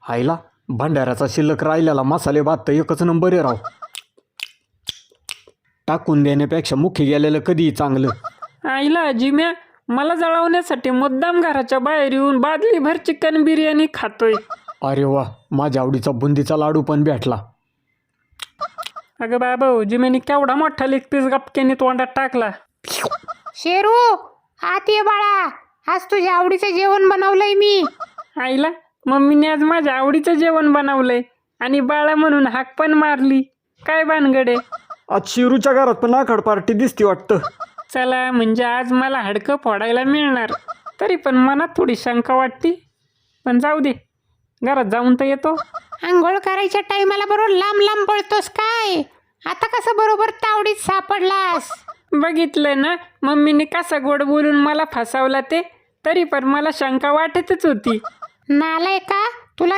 हायला भंडाऱ्याचा शिल्लक राहिलेला मसाले भात तर एकच नंबर आहे राव. टाकून देण्यापेक्षा मुख्य गेलेलं कधीही चांगलं. आईला जिम्या, मला जळवण्यासाठी मुद्दाम घराच्या बाहेर येऊन बादलीभर चिकन बिर्याणी खातोय. अरे वा, माझ्या आवडीचा बुंदीचा लाडू पण भेटला. अगं बाबा, जिम्याने केवढा मोठा लेग पीस गपक्याने तोंडात टाकला. शेरू, आत ये बाळा, आज तुझ्या आवडीचं जेवण बनवलंय मी. आईला, मम्मीने आज माझ्या आवडीचं जेवण बनवलंय आणि बाळा म्हणून हाक पण मारली. काय भानगडे? आज शिरूच्या घरात पण आखाड पार्टी दिसती वाटतं. चला, म्हणजे आज मला हाडकं फोडायला मिळणार. तरी पण मनात थोडी शंका वाटती, पण जाऊ दे, घरात जाऊन तर येतो. आंघोळ करायच्या टायमाला बरोबर लांब लांब पळतोस काय? आता कसं बरोबर तावडीत सापडलास? बघितलं ना, मम्मीने कसा गोड बोलून मला फसवला ते. तरी पण मला शंका वाटतच होती. नालाय का?